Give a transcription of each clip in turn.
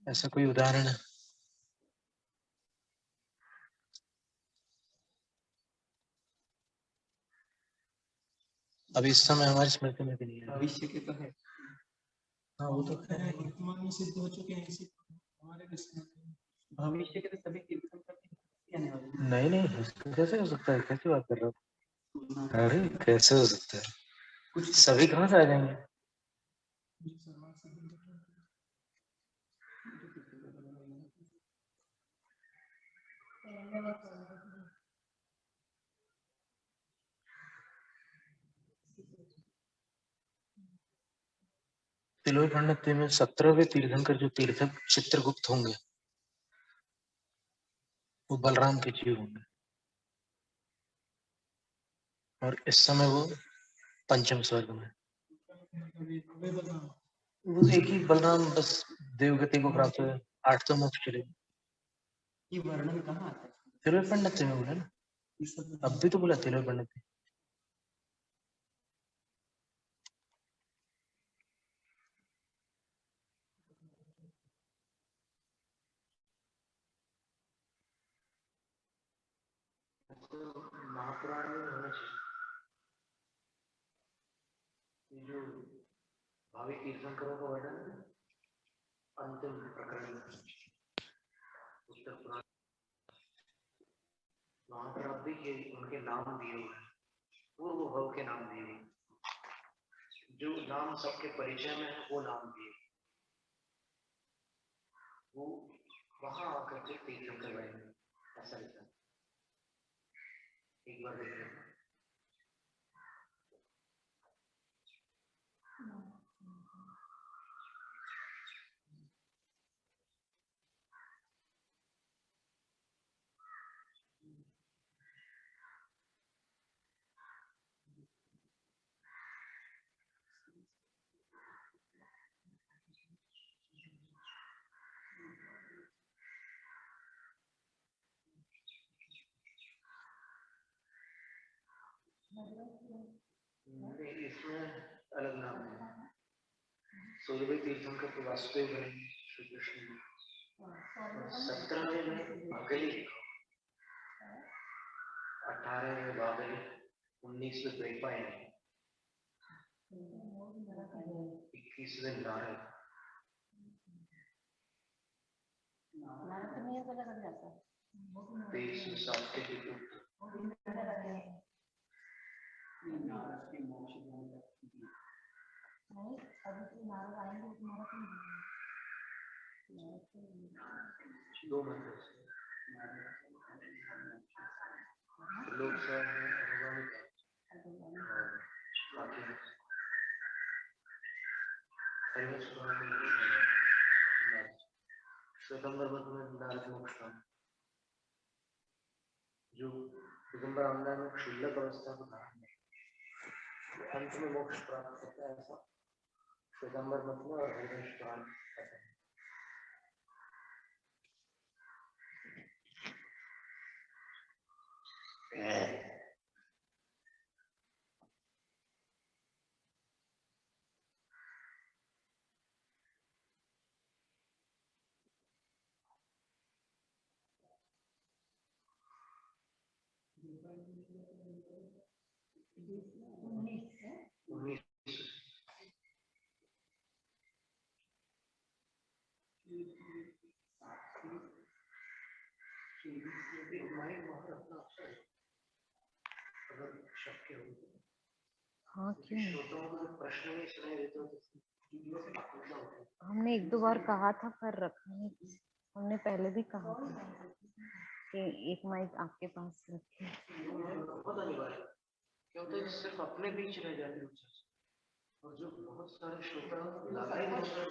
ऐसा कोई उदाहरण है? अभी इस समय हमारी स्मृति में भी नहीं है। भविष्य के तो है। हाँ वो तो है। वर्तमान में सिद्ध हो चुके हैं, इसी हमारे भविष्य के तो सभी तीर्थंकर आने वाले। नहीं नहीं, कैसे हो सकता है? कैसी बात कर रहे हो? अरे कैसे हो सकता है? कुछ सभी कहाँ से आ जाएंगे? तिलोक पंडित में 17वें तीर्थंकर जो तीर्थक चित्रगुप्त होंगे वो बलराम के जीव होंगे, और इस समय वो पंचम स्वर्ग में। वो एक ही बलराम बस देवगति को प्राप्त हुए, 8 तो मोक्ष चले। ये वर्णन कहाँ आता है? तिलोक पंडित में बोला ना, अब भी तो बोला तिलोक पंडित। महापुराण में होना चाहिए ये जो भावी तीर्थंकरों का वर्णन है, अंतिम प्रकरण उत्तर पुराण, वहां पर अब भी उनके नाम दिए हुए हैं, पूर्व भव के नाम दिए हुए, जो नाम सबके परिचय में है वो नाम दिए, वो वहां आकर के तीर्थंकर बने, ऐसा लिखा। एक बार देख लेना। इसमें अलग नाम है। 16वें तीर्थंकर तो वासुदेव बने श्री कृष्ण, 17वें में अगली, 18वें बाबली, 19वें द्वैपायन, 21वें नारद, तेईसवें सात्विक पुत्र, दो मंत्र लोग श्वेतंबर मत में नारद मोक्ष, जो दिगंबर आमदा में क्षुल्लक अवस्था को धारण अंत में मोक्ष प्राप्त करता है, ऐसा श्वेतंबर मत में और हरिवंश पुराण कहते हैं। हाँ क्यों? हमने एक दो बार कहा था पर रखने, हमने पहले भी कहा था कि एक माइक आपके पास रखे। क्या होता है, सिर्फ अपने बीच रह जाते हैं और जो बहुत सारे श्रोता लगा ही बैठे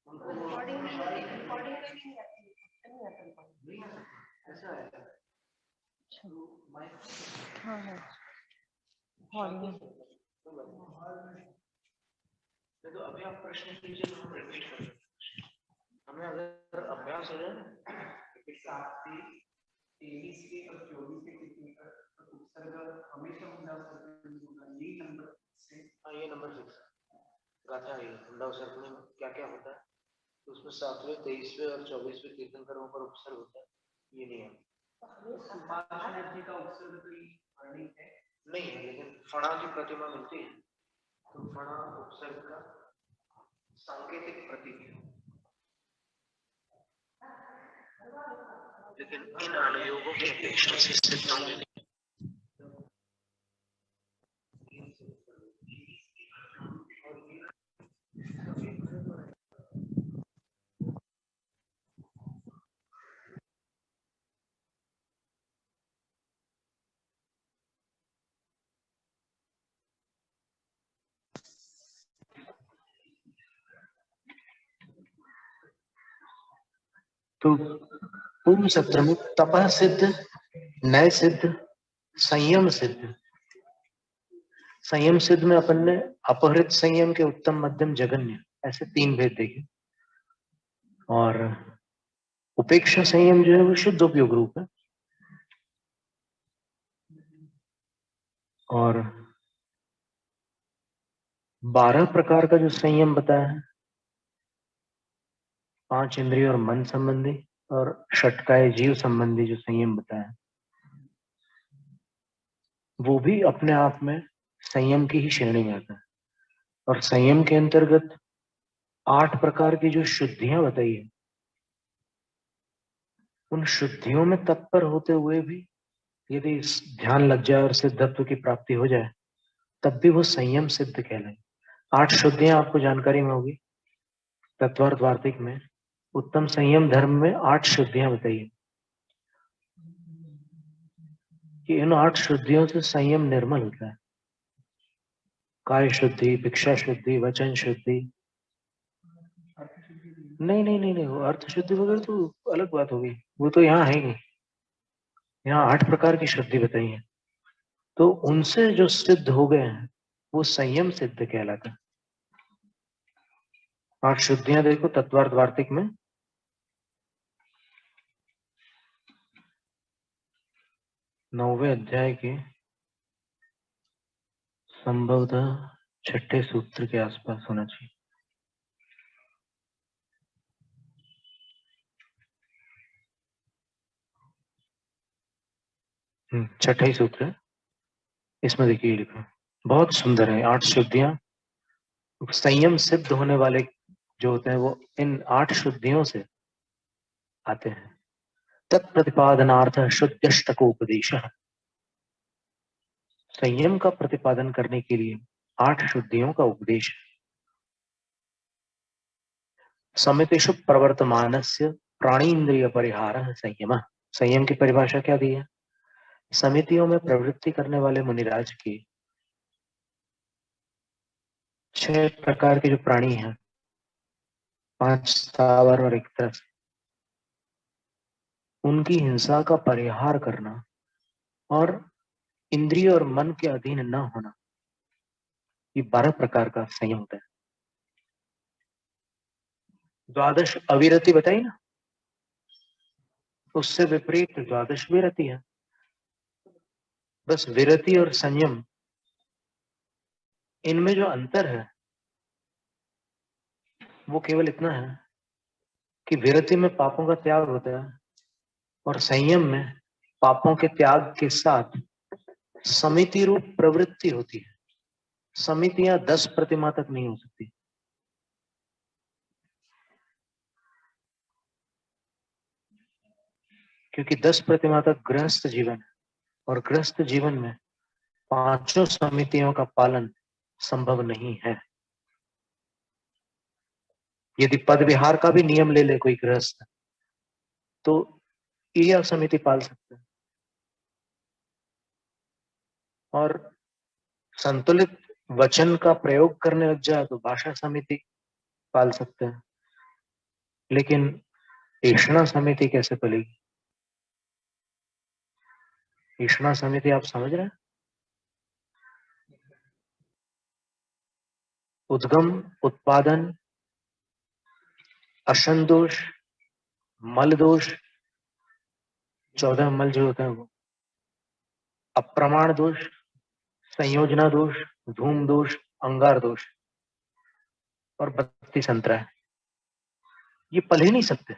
उनको ऐसा है। हाँ है हॉल में। तो अभी आप प्रश्न कीजिए तो हम रिपीट कर सकते हैं। हमें अगर अभ्यास हो जाए ना, 23 के और 24 के कितने का उपसर्ग हमेशा हुंडा होगा, यही नंबर से। हाँ ये नंबर 6 गाथा है। हुंडा उपसर्ग में क्या क्या होता है? तो उसमें 7वें 23वें और 24वें तीर्थंकरों पर उपसर्ग होता है, ये नहीं है। सुभाष जी का उपसर्ग तो ये नहीं है, लेकिन फणा की प्रतिमा मिलती है तो फणा उपसर्ग का सांकेतिक प्रतीक है। लेकिन इन अनुयोगों की अपेक्षा से सिद्ध होने तो पूर्व सत्र में तपः सिद्ध, नय सिद्ध, संयम सिद्ध। संयम सिद्ध में अपन ने अपहृत संयम के उत्तम, मध्यम, जघन्य ऐसे 3 भेद देखे। और उपेक्षा संयम जो है वो शुद्ध उपयोग रूप है। और 12 प्रकार का जो संयम बताया है, 5 इंद्रिय और मन संबंधी और षटकाय जीव संबंधी जो संयम बताया, वो भी अपने आप में संयम की ही श्रेणी में आता है। और संयम के अंतर्गत 8 प्रकार की जो शुद्धियां बताई है, उन शुद्धियों में तत्पर होते हुए भी यदि ध्यान लग जाए और सिद्धत्व की प्राप्ति हो जाए, तब भी वो संयम सिद्ध कहलाए। 8 शुद्धियां आपको जानकारी में होगी। तत्वार्थ वार्तिक में उत्तम संयम धर्म में 8 शुद्धियां बताई है कि इन 8 शुद्धियों से संयम निर्मल होता है। काय शुद्धि, भिक्षा शुद्धि, वचन शुद्धि। नहीं नहीं नहीं नहीं, वो अर्थ शुद्धि वगैरह तो अलग बात होगी, वो तो यहाँ है नहीं। यहाँ 8 प्रकार की शुद्धि बताई है, तो उनसे जो सिद्ध हो गए हैं वो संयम सिद्ध कहलाता है। 8 शुद्धियां देखो तत्वार्थ वार्तिक में। 9वें अध्याय के संभवतः 6ठे सूत्र के आसपास होना चाहिए। छठा ही सूत्र है, इसमें देखिए लिखा, बहुत सुंदर है। 8 शुद्धियां संयम सिद्ध होने वाले जो होते हैं वो इन 8 शुद्धियों से आते हैं। तत्प्रतिपादनार्थ शुद्ध्यष्टकोपदेश, संयम का प्रतिपादन करने के लिए 8 शुद्धियों का उपदेश। समितिषु प्रवर्तमानस्य प्राणीन्द्रिय परिहारः संयमः। संयम की परिभाषा क्या दी है? समितियों में प्रवृत्ति करने वाले मुनिराज की 6 प्रकार के जो प्राणी हैं, 5 स्थावर और 1 तरस, उनकी हिंसा का परिहार करना और इंद्रिय और मन के अधीन न होना, ये 12 प्रकार का संयम होता है। 12 अविरति बताई ना, उससे विपरीत 12 विरति है। बस विरति और संयम, इनमें जो अंतर है वो केवल इतना है कि विरति में पापों का त्याग होता है और संयम में पापों के त्याग के साथ समिति रूप प्रवृत्ति होती है। समितियां 10 प्रतिमा तक नहीं हो सकती, क्योंकि 10 प्रतिमा तक गृहस्थ जीवन है और गृहस्थ जीवन में 5 समितियों का पालन संभव नहीं है। यदि पद विहार का भी नियम ले ले कोई गृहस्थ, तो क्रिया समिति पाल सकते हैं और संतुलित वचन का प्रयोग करने लग जाए तो भाषा समिति पाल सकते हैं। लेकिन ऐषणा समिति कैसे पलेगी? ऐषणा समिति आप समझ रहे हैं? उद्गम, उत्पादन, अशन दोष, मल दोष, 14 मल जो होता है वो, अप्रमाण दोष, संयोजना दोष, धूम दोष, अंगार दोष और 32 अंतरा है। ये पल ही नहीं सकते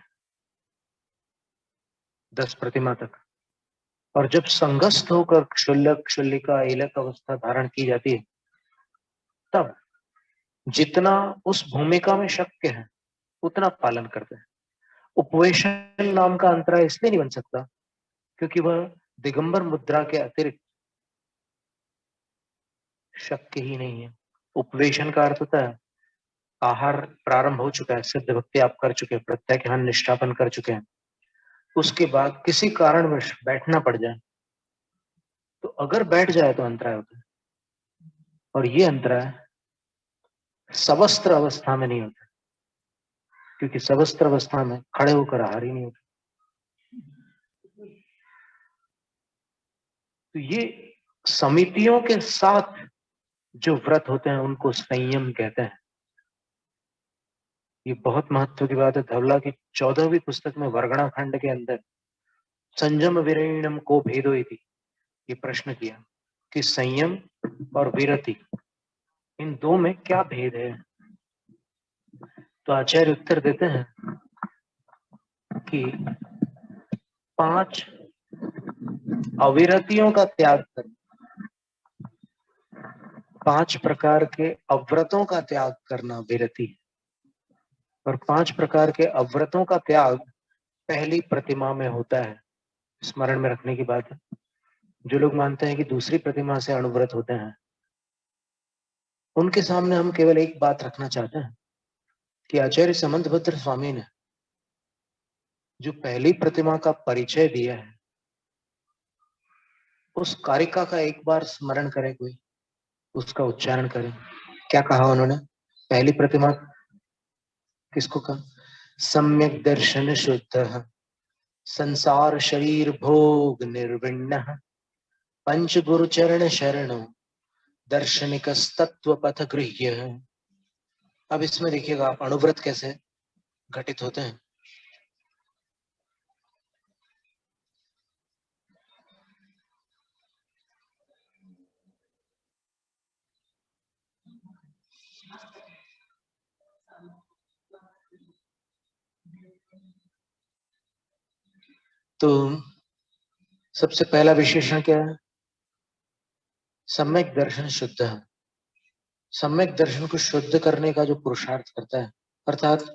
10 प्रतिमा तक। और जब संगस्थ होकर क्षुल्लक क्षुल्लिका एलक अवस्था धारण की जाती है, तब जितना उस भूमिका में शक्य है उतना पालन करते हैं। उपवेशन नाम का अंतराय इसलिए नहीं बन सकता क्योंकि वह दिगंबर मुद्रा के अतिरिक्त शक्य ही नहीं है। उपवेशन का अर्थ होता है आहार प्रारंभ हो चुका है, सिद्ध भक्ति आप कर चुके हैं, प्रत्याख्यान निष्ठापन कर चुके हैं, उसके बाद किसी कारणवश बैठना पड़ जाए, तो अगर बैठ जाए तो अंतराय होता है। और ये अंतराय सवस्त्र अवस्था में नहीं होता, क्योंकि सवस्त्र अवस्था में खड़े होकर आहार ही नहीं होता। तो ये समितियों के साथ जो व्रत होते हैं उनको संयम कहते हैं। ये बहुत महत्व की बात है। धवला की 14वीं पुस्तक में वर्गणा खंड के अंदर संयम विरयणम को भेदो इति ये प्रश्न किया कि संयम और विरति इन दो में क्या भेद है। तो आचार्य उत्तर देते हैं कि 5 अविरतियों का त्याग करना, 5 प्रकार के अव्रतों का त्याग करना विरति है। और 5 प्रकार के अव्रतों का त्याग पहली प्रतिमा में होता है। स्मरण में रखने की बात है। जो लोग मानते हैं कि दूसरी प्रतिमा से अणुव्रत होते हैं, उनके सामने हम केवल एक बात रखना चाहते हैं कि आचार्य समंतभद्र स्वामी ने जो पहली प्रतिमा का परिचय दिया है, उस कारिका का एक बार स्मरण करें, कोई उसका उच्चारण करें। क्या कहा उन्होंने? पहली प्रतिमा किसको कहा? सम्यक दर्शन शुद्ध संसार शरीर भोग निर्विण्ण पंच गुरु चरण शरणो दार्शनिक तत्व पथ गृह्य। अब इसमें देखिएगा आप अणुव्रत कैसे घटित होते हैं। तो सबसे पहला विशेषण क्या है? सम्यक दर्शन शुद्ध है। सम्यक दर्शन को शुद्ध करने का जो पुरुषार्थ करता है, अर्थात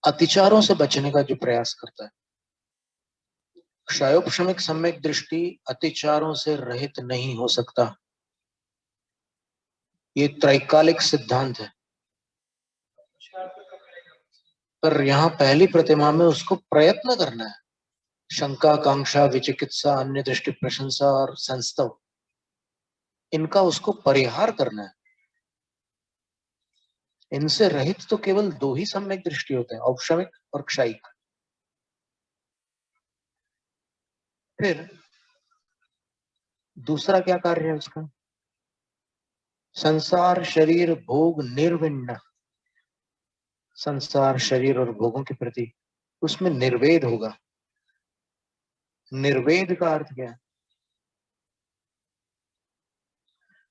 अतिचारों से बचने का जो प्रयास करता है। क्षयोपशमिक सम्यक दृष्टि अतिचारों से रहित नहीं हो सकता। ये त्रैकालिक सिद्धांत है। पर यहाँ पहली प्रतिमा में उसको प्रयत्न करना है। शंका, कांक्षा, विचिकित्सा, अन्य दृष्टि, प्रशंसा और संस्तव, इनका उसको परिहार करना है। इनसे रहित तो केवल 2 ही सम्यक दृष्टि होते हैं, औपशमिक और क्षयिक। फिर दूसरा क्या कार्य है उसका? संसार शरीर भोग निर्विण्ण। संसार शरीर और भोगों के प्रति उसमें निर्वेद होगा। निर्वेद का अर्थ क्या है?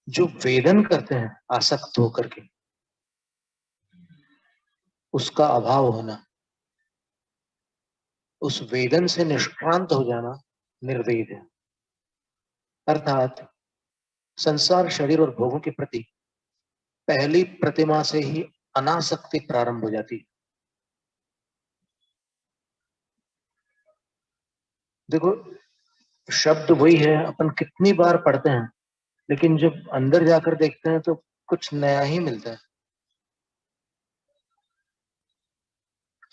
जो वेदन करते हैं आसक्त होकर के, उसका अभाव होना, उस वेदन से निष्क्रांत हो जाना निर्वेद है। अर्थात संसार शरीर और भोगों के प्रति पहली प्रतिमा से ही अनासक्ति प्रारंभ हो जाती है। देखो, शब्द वही है, अपन कितनी बार पढ़ते हैं, लेकिन जब अंदर जाकर देखते हैं तो कुछ नया ही मिलता है।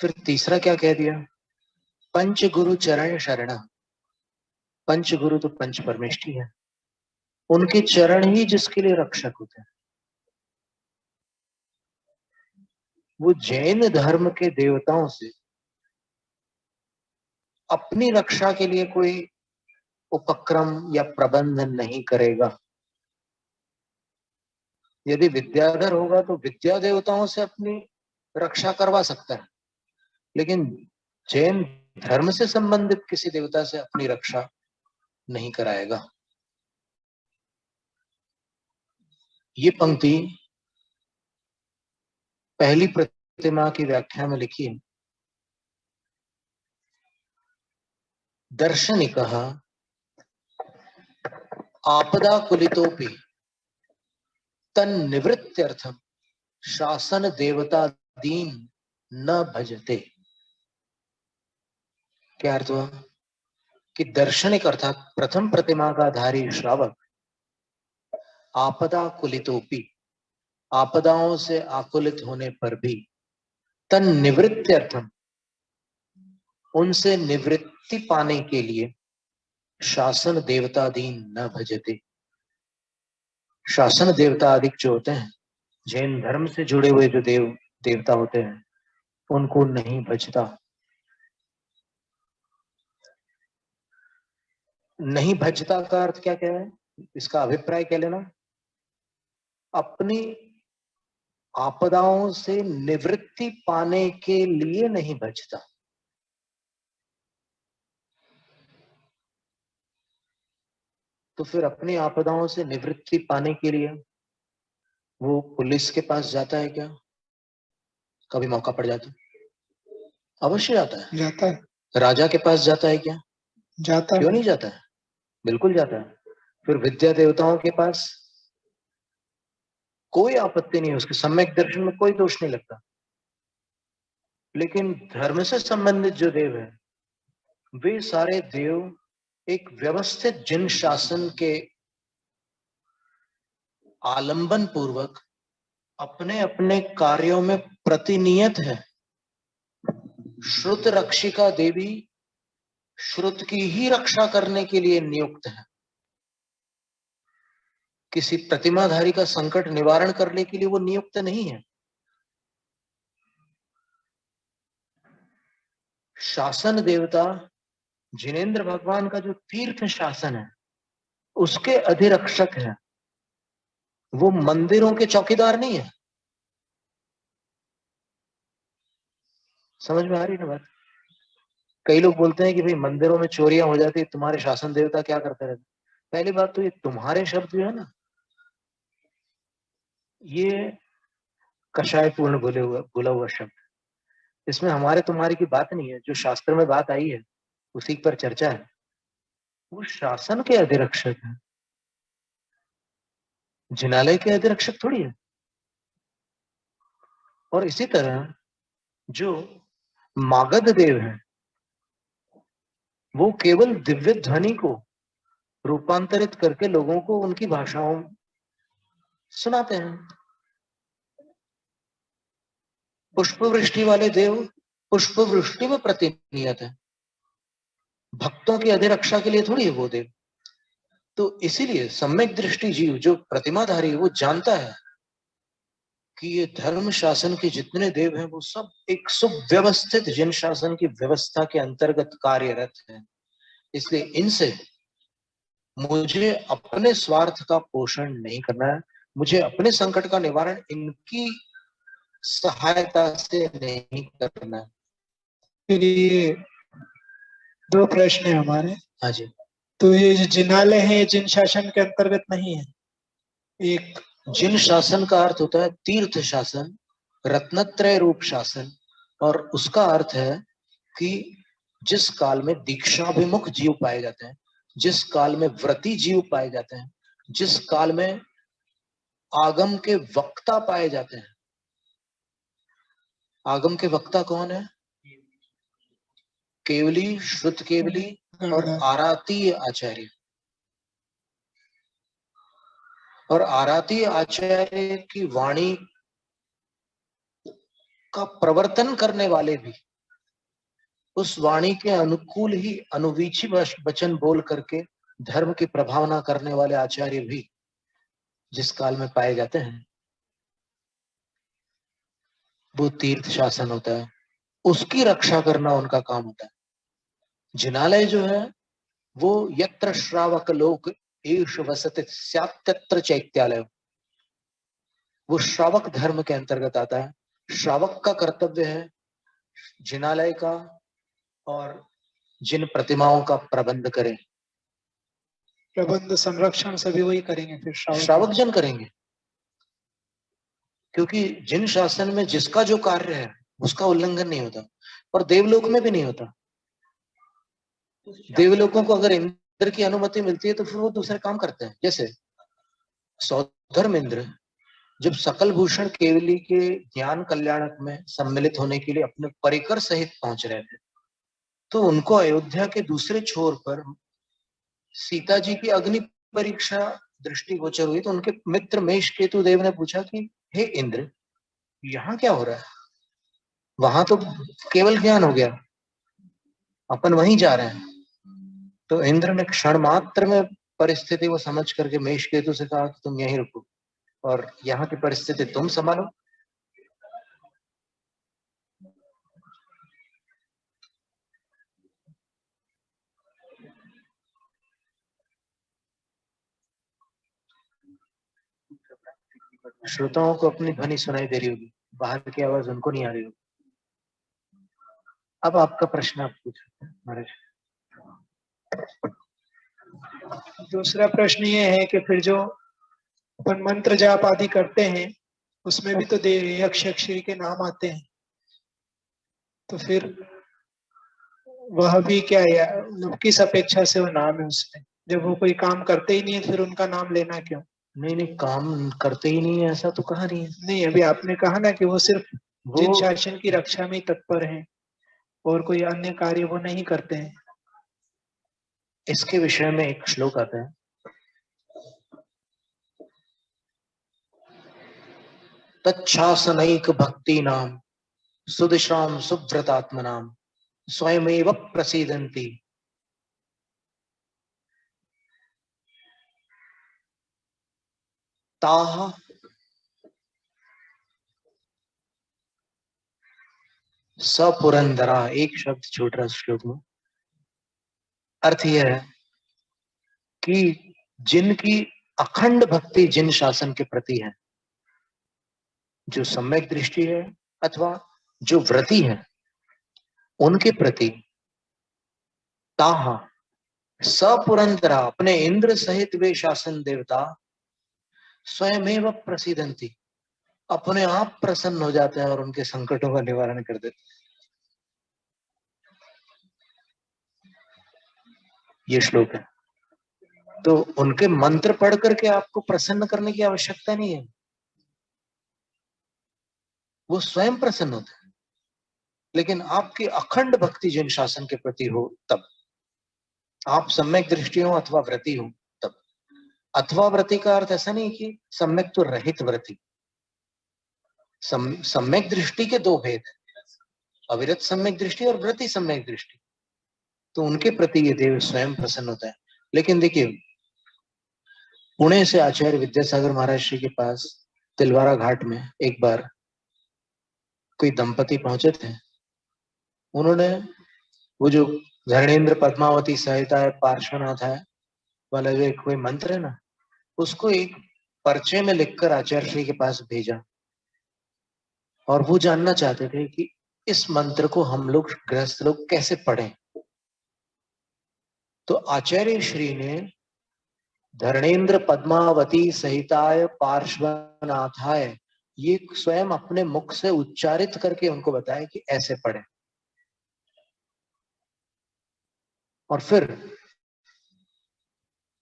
फिर तीसरा क्या कह दिया? पंच गुरु चरण शरण। पंच गुरु तो पंच परमेष्ठी है, उनके चरण ही जिसके लिए रक्षक होते हैं। वो जैन धर्म के देवताओं से अपनी रक्षा के लिए कोई उपक्रम या प्रबंध नहीं करेगा। यदि विद्याधर होगा तो विद्या देवताओं से अपनी रक्षा करवा सकता है, लेकिन जैन धर्म से संबंधित किसी देवता से अपनी रक्षा नहीं कराएगा। ये पंक्ति पहली प्रतिमा की व्याख्या में लिखी है, दर्शनिकः आपदा कुलितोपि तन्निवृत्त्यर्थम शासन देवता दीन न भजते। क्या अर्थ हुआ कि दर्शनिक अर्थात प्रथम प्रतिमा का धारी श्रावक आपदा कुलितोपि, आपदाओं से आकुलित होने पर भी, तन निवृत्त्यर्थम, उनसे निवृत्ति पाने के लिए, शासन देवतादीन न भजते, शासन देवता आदि जो होते हैं, जैन धर्म से जुड़े हुए जो देवता होते हैं, उनको नहीं भजता। नहीं भजता का अर्थ क्या क्या है, इसका अभिप्राय क्या लेना, अपनी आपदाओं से निवृत्ति पाने के लिए नहीं भजता। तो फिर अपनी आपदाओं से निवृत्ति पाने के लिए वो पुलिस के पास जाता है क्या? कभी मौका पड़ जाता है? अवश्य जाता है। जाता है। राजा के पास जाता है क्या? जाता क्यों है। नहीं जाता है? बिल्कुल जाता है। फिर विद्या देवताओं के पास कोई आपत्ति नहीं है, उसके सम्यक दर्शन में कोई दोष नहीं लगता। लेकिन धर्म से संबंधित जो देव है, वे सारे देव एक व्यवस्थित जिन शासन के आलंबन पूर्वक अपने अपने कार्यों में प्रतिनियत है। श्रुत रक्षिका देवी श्रुत की ही रक्षा करने के लिए नियुक्त है। किसी प्रतिमाधारी का संकट निवारण करने के लिए वो नियुक्त नहीं है। शासन देवता जिनेंद्र भगवान का जो तीर्थ शासन है, उसके अधिरक्षक है। वो मंदिरों के चौकीदार नहीं है। समझ में आ रही ना बात? कई लोग बोलते हैं कि भाई मंदिरों में चोरियां हो जाती है, तुम्हारे शासन देवता क्या करते रहते? पहली बात तो ये तुम्हारे शब्द जो है ना, ये कषाय पूर्ण बोला हुआ शब्द, इसमें हमारे तुम्हारे की बात नहीं है। जो शास्त्र में बात आई है उसी पर चर्चा है। वो शासन के अधिरक्षक है, जिनालय के अधिरक्षक थोड़ी है। और इसी तरह जो मागध देव है, वो केवल दिव्य ध्वनि को रूपांतरित करके लोगों को उनकी भाषाओं सुनाते हैं। पुष्प वृष्टि वाले देव पुष्प वृष्टि में प्रतिनियत है, भक्तों की अधिरक्षा के लिए थोड़ी है वो देव। तो इसीलिए सम्यक दृष्टि जीव जो प्रतिमाधारी है, वो जानता है कि ये धर्म शासन के जितने देव हैं वो सब एक सुव्यवस्थित जिन शासन की व्यवस्था के अंतर्गत कार्यरत हैं। इसलिए इनसे मुझे अपने स्वार्थ का पोषण नहीं करना है, मुझे अपने संकट का निवारण इनकी सहायता से नहीं करना है। फिर ये दो प्रश्न है हमारे। हाँ जी। तो ये जो जिनालय है ये जिन शासन के अंतर्गत नहीं है। एक जिन शासन का अर्थ होता है तीर्थ शासन, रत्नत्रय रूप शासन, और उसका अर्थ है कि जिस काल में दीक्षाभिमुख जीव पाए जाते हैं, जिस काल में व्रती जीव पाए जाते हैं, जिस काल में आगम के वक्ता पाए जाते हैं। आगम के वक्ता कौन है? केवली, श्रुत केवली और आरातीय आचार्य। और आरातीय आचार्य की वाणी का प्रवर्तन करने वाले भी उस वाणी के अनुकूल ही अनुवीची वचन बोल करके धर्म की प्रभावना करने वाले आचार्य भी जिस काल में पाए जाते हैं, वो तीर्थ शासन होता है। उसकी रक्षा करना उनका काम होता है। जिनालय जो है वो यत्र श्रावक लोक एष वसति स्यात्यत्र चैत्यालय, वो श्रावक धर्म के अंतर्गत आता है। श्रावक का कर्तव्य है जिनालय का और जिन प्रतिमाओं का प्रबंध करें। प्रबंध संरक्षण सभी वही करेंगे, फिर श्रावक जन करेंगे। क्योंकि जिन शासन में जिसका जो कार्य है उसका उल्लंघन नहीं होता, और देवलोक में भी नहीं होता। देवलोकों को अगर इंद्र की अनुमति मिलती है तो फिर वो दूसरे काम करते हैं। जैसे सौधर्म इंद्र जब सकल भूषण केवली के ज्ञान कल्याणक में सम्मिलित होने के लिए अपने परिकर सहित पहुंच रहे थे, तो उनको अयोध्या के दूसरे छोर पर सीता जी की अग्नि परीक्षा दृष्टिगोचर हुई। तो उनके मित्र मेष केतु देव ने पूछा कि हे इंद्र, यहाँ क्या हो रहा है? वहां तो केवल ज्ञान हो गया, अपन वहीं जा रहे हैं। तो इंद्र ने क्षण मात्र में परिस्थिति को समझ करके मेष केतु से कहा कि तुम यहीं रुको और यहाँ की परिस्थिति तुम संभालो। श्रोताओं को अपनी ध्वनि सुनाई दे रही होगी, बाहर की आवाज उनको नहीं आ रही होगी। अब आपका प्रश्न आप पूछ सकते हैं महाराज। दूसरा प्रश्न ये है कि फिर जो अपन मंत्र जाप आदि करते हैं उसमें भी तो यक्ष यक्षी के नाम आते हैं, तो फिर वह भी क्या है, मतलब किस अपेक्षा से वो नाम है उसमें? जब वो कोई काम करते ही नहीं है फिर उनका नाम लेना क्यों? नहीं नहीं, काम करते ही नहीं है ऐसा तो कहा नहीं है। नहीं, अभी आपने कहा ना कि वो सिर्फ जिन वो शासन की रक्षा में तत्पर हैं और कोई अन्य कार्य वो नहीं करते हैं। इसके विषय में एक श्लोक आता है, तच्छासनैक भक्ति नाम सुदिशाम सुव्रतात्मनाम स्वयमेव प्रसीदन्ति ताः सपुरंदरा। एक शब्द छूट रहा श्लोक में। अर्थ यह है कि जिनकी अखंड भक्ति जिन शासन के प्रति है, जो सम्यक दृष्टि है अथवा जो व्रती है, उनके प्रति ताहा सपुरंदरा, अपने इंद्र सहित वे शासन देवता स्वयमेव प्रसीदंती, अपने आप प्रसन्न हो जाते हैं और उनके संकटों का निवारण कर देते हैं। ये श्लोक है। तो उनके मंत्र पढ़ करके आपको प्रसन्न करने की आवश्यकता नहीं है, वो स्वयं प्रसन्न होते हैं। लेकिन आपकी अखंड भक्ति जिन शासन के प्रति हो तब, आप सम्यक दृष्टि हो अथवा व्रती हो तब। अथवा व्रती का अर्थ ऐसा नहीं कि सम्यक तो रहित व्रती। सम्यक दृष्टि के दो भेद हैं, अविरत सम्यक दृष्टि और व्रती सम्यक दृष्टि। तो उनके प्रति ये देव स्वयं प्रसन्न होता है। लेकिन देखिए, पुणे से आचार्य विद्यासागर महाराज श्री के पास तिलवारा घाट में एक बार कोई दंपति पहुंचे थे। उन्होंने वो जो धरणेन्द्र पद्मावती सहिता है पार्श्वनाथ है वाला जो एक कोई मंत्र है ना, उसको एक पर्चे में लिखकर आचार्य श्री के पास भेजा और वो जानना चाहते थे कि इस मंत्र को हम लोग गृहस्थ लोग कैसे पढ़ें। तो आचार्य श्री ने धरणेन्द्र पद्मावती सहिताय पार्श्वनाथाय ये स्वयं अपने मुख से उच्चारित करके उनको बताया कि ऐसे पढ़ें। और फिर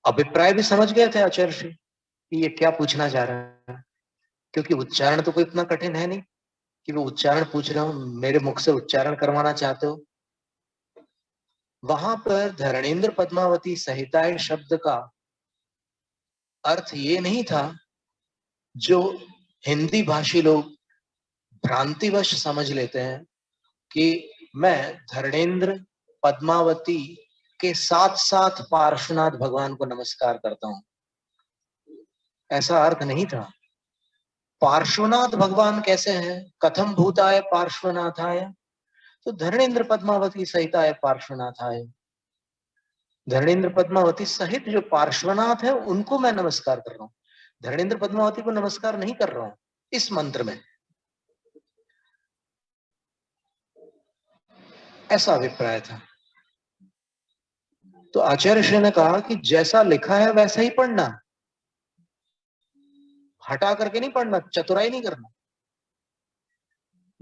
अभिप्राय भी समझ गए थे आचार्य श्री कि ये क्या पूछना चाह रहा है, क्योंकि उच्चारण तो कोई इतना कठिन है नहीं कि वो उच्चारण पूछ रहा हूं, मेरे मुख से उच्चारण करवाना चाहते हो। वहां पर धरणेन्द्र पद्मावती सहिताय शब्द का अर्थ ये नहीं था जो हिंदी भाषी लोग भ्रांतिवश समझ लेते हैं कि मैं धरणेन्द्र पद्मावती के साथ साथ पार्श्वनाथ भगवान को नमस्कार करता हूं। ऐसा अर्थ नहीं था। पार्श्वनाथ भगवान कैसे हैं? कथम भूताय पार्श्वनाथाय, तो धरणेन्द्र पद्मावती सहिताय पार्श्वनाथाय, धरणेन्द्र पद्मावती सहित जो पार्श्वनाथ है उनको मैं नमस्कार कर रहा हूं, धरणेन्द्र पद्मावती को नमस्कार नहीं कर रहा हूं इस मंत्र में। ऐसा अभिप्राय था। तो आचार्य श्री ने कहा कि जैसा लिखा है वैसा ही पढ़ना, हटा करके नहीं पढ़ना, चतुराई नहीं करना।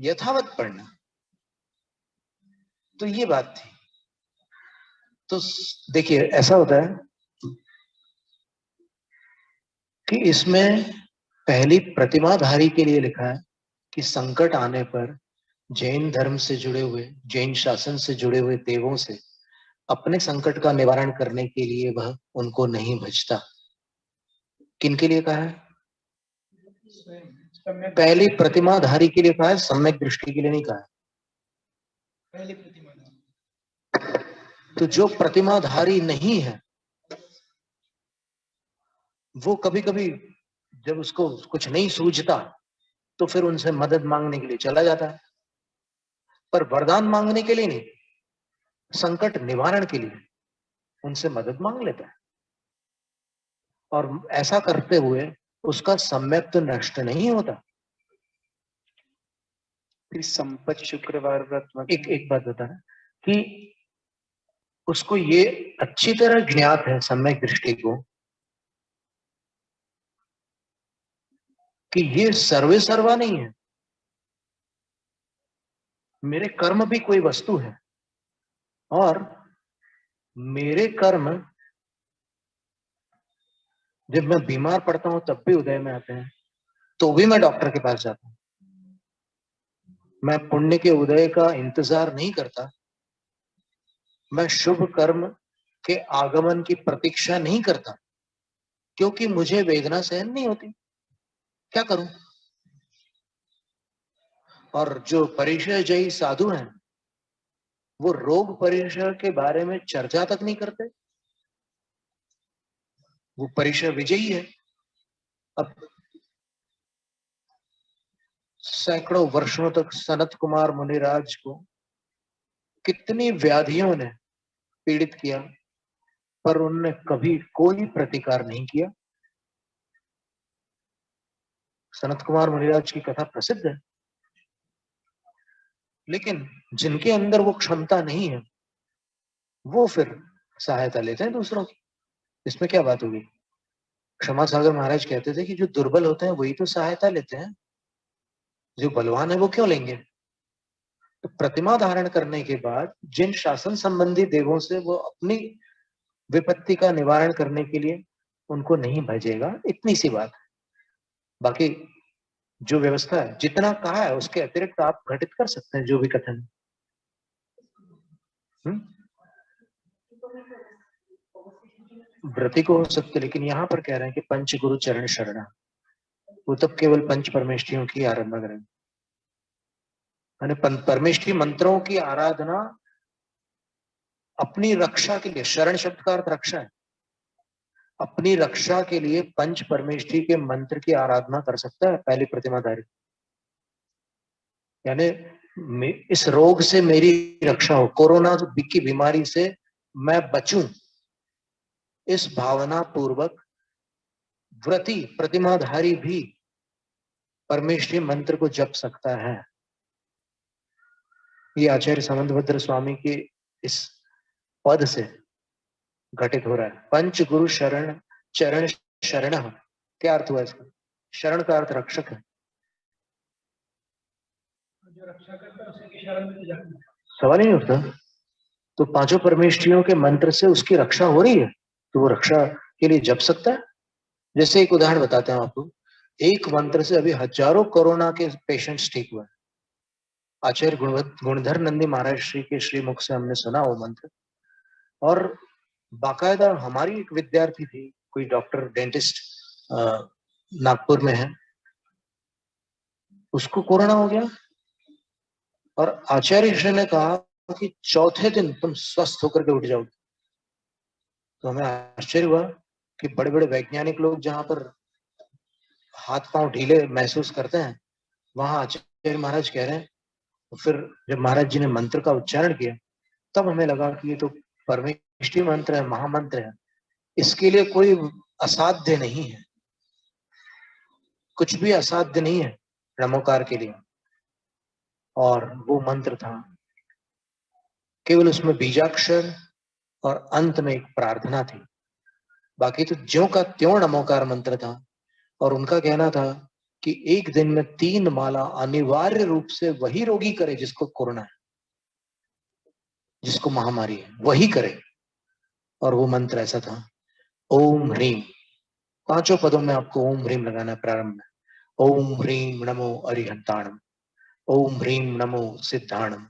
यथावत पढ़ना। तो ये बात थी। तो देखिए ऐसा होता है कि इसमें पहली प्रतिमाधारी के लिए लिखा है कि संकट आने पर जैन धर्म से जुड़े हुए, जैन शासन से जुड़े हुए देवों से अपने संकट का निवारण करने के लिए वह उनको नहीं भजता। किनके लिए कहा है? पहली प्रतिमाधारी के लिए कहा है, सम्यक दृष्टि के लिए नहीं कहा है। पहली प्रतिमाधारी। तो जो प्रतिमाधारी नहीं है वो कभी कभी जब उसको कुछ नहीं सूझता तो फिर उनसे मदद मांगने के लिए चला जाता है, पर वरदान मांगने के लिए नहीं, संकट निवारण के लिए उनसे मदद मांग लेता है। और ऐसा करते हुए उसका सम्यक तो नष्ट नहीं होता। फिर संपत शुक्रवार व्रत एक बात बताना कि उसको ये अच्छी तरह ज्ञात है सम्यक दृष्टि को कि ये सर्वे सर्वा नहीं है, मेरे कर्म भी कोई वस्तु है और मेरे कर्म जब मैं बीमार पड़ता हूं तब भी उदय में आते हैं, तो भी मैं डॉक्टर के पास जाता हूं। मैं पुण्य के उदय का इंतजार नहीं करता, मैं शुभ कर्म के आगमन की प्रतीक्षा नहीं करता, क्योंकि मुझे वेदना सहन नहीं होती, क्या करूं। और जो परिचय जयी साधु हैं वो रोग परिचय के बारे में चर्चा तक नहीं करते, वो परिचय विजयी है। अब सैकड़ों वर्षों तक सनत कुमार मुनिराज को कितनी व्याधियों ने पीड़ित किया, पर उनने कभी कोई प्रतिकार नहीं किया। सनत कुमार मुनिराज की कथा प्रसिद्ध है, लेकिन जिनके अंदर वो क्षमता नहीं है वो फिर सहायता लेते हैं दूसरों की। इसमें क्या बात होगी? क्षमा सागर महाराज कहते थे कि जो दुर्बल होते हैं वही तो सहायता लेते हैं, जो बलवान है वो क्यों लेंगे। तो प्रतिमा धारण करने के बाद जिन शासन संबंधी देवों से वो अपनी विपत्ति का निवारण करने के लिए उनको नहीं भेजेगा, इतनी सी बात है। बाकी जो व्यवस्था है जितना कहा है उसके अतिरिक्त आप घटित कर सकते हैं जो भी कथन। व्रति को हो सकते, लेकिन यहाँ पर कह रहे हैं कि पंच गुरु चरण शरणा, वो तब केवल पंच परमेष्ठियों की आराधना करें। परमेष्ठी मंत्रों की आराधना अपनी रक्षा के लिए, शरण शब्द का अर्थ रक्षा है, अपनी रक्षा के लिए पंच परमेष्ठी के मंत्र की आराधना कर सकता है पहली प्रतिमाधारी। यानी इस रोग से मेरी रक्षा हो, कोरोना की बीमारी से मैं बचूं, इस भावना पूर्वक व्रती प्रतिमाधारी भी परमेष्ठी मंत्र को जप सकता है। ये आचार्य समंतभद्र स्वामी के इस पद से घटित हो रहा है। पंच गुरु शरण चरण शरण, क्या अर्थ हुआ इसका? शरण का अर्थ रक्षक है। जो रक्षा करता है उसी की शरण में जाना, सवाल ही नहीं उठता। तो पांचों परमेष्ठियों के मंत्र से उसकी रक्षा हो रही है तो वो रक्षा के लिए जप सकता है। जैसे एक उदाहरण बताते हैं आपको, एक मंत्र से अभी हजारों कोरोना के पेशेंट्स ठीक हुए। आचार्य गुणधर नंदी महाराज श्री के श्रीमुख से हमने सुना वो मंत्र, और बाकायदा हमारी एक विद्यार्थी थी, कोई डॉक्टर डेंटिस्ट नागपुर में है, उसको कोरोना हो गया और आचार्य श्री ने कहा कि चौथे दिन तुम स्वस्थ होकर के उठ जाओगे। तो हमें आश्चर्य हुआ कि बड़े बड़े वैज्ञानिक लोग जहां पर हाथ पांव ढीले महसूस करते हैं वहां आचार्य महाराज कह रहे हैं। तो फिर जब महाराज जी ने मंत्र का उच्चारण किया तब हमें लगा कि ये तो परमेष्ठी मंत्र है, महामंत्र है, इसके लिए कोई असाध्य नहीं है, कुछ भी असाध्य नहीं है नमोकार के लिए। और वो मंत्र था, केवल उसमें बीजाक्षर और अंत में एक प्रार्थना थी, बाकी तो ज्यों का त्यों नमोकार मंत्र था। और उनका कहना था कि एक दिन में 3 माला अनिवार्य रूप से वही रोगी करे जिसको कोरोना है, जिसको महामारी है, वही करे। और वो मंत्र ऐसा था, ओम ह्रीम। 5 पदों में आपको ओम ह्रीम लगाना है प्रारंभ में। ओम ह्रीम नमो अरिहंताणम, ओम ह्रीम नमो सिद्धाणम,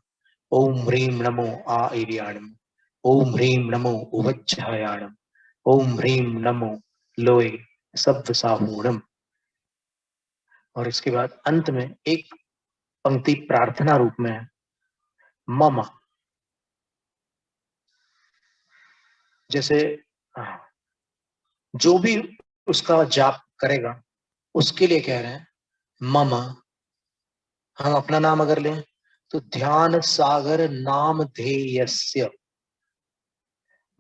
ओम ह्रीम नमो आईर्याणम, ओम ह्रीम नमो उवज्जहायाणम, ओम ह्रीम नमो लोए सब्द साहूणम। और इसके बाद अंत में एक पंक्ति प्रार्थना रूप में है, मम। जैसे जो भी उसका जाप करेगा उसके लिए कह रहे हैं मम। हम अपना नाम अगर लें तो ध्यान सागर नाम ध्येयस्य,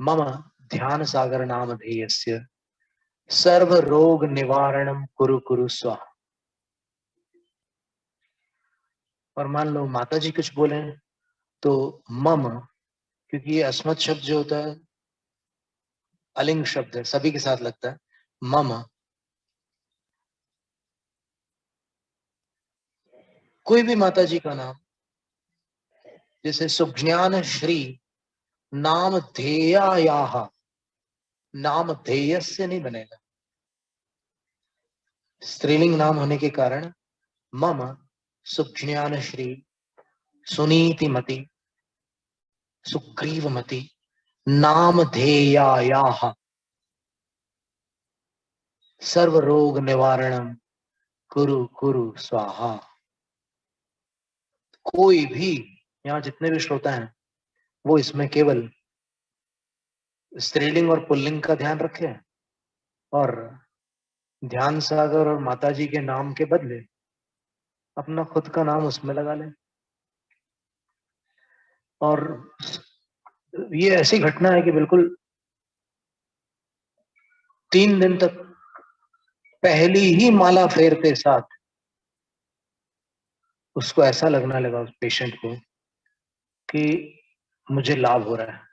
मम ध्यान सागर नाम ध्येयस्य सर्व रोग निवारणम कुरु कुरु स्वाहा। और मान लो माता जी कुछ बोले तो मम, क्योंकि ये अस्मत् शब्द जो होता है अलिंग शब्द है, सभी के साथ लगता है, मम। कोई भी माता जी का नाम, जैसे सुज्ञान श्री नाम ध्येयायाः, नाम ध्येयस्य नहीं बनेगा, स्त्रीलिंग नाम होने के कारण मम सुज्ञान श्री सुनीतिमति सुग्रीवमति नाम ध्येयायाः सर्व रोग निवारणम कुरु कुरु स्वाहा। कोई भी, यहाँ जितने भी श्रोता हैं वो इसमें केवल स्त्रीलिंग और पुल्लिंग का ध्यान रखें और ध्यान सागर और माताजी के नाम के बदले अपना खुद का नाम उसमें लगा लें। और ये ऐसी घटना है कि बिल्कुल 3 दिन तक पहली ही माला फेरते साथ उसको ऐसा लगने लगा उस पेशेंट को कि मुझे लाभ हो रहा है।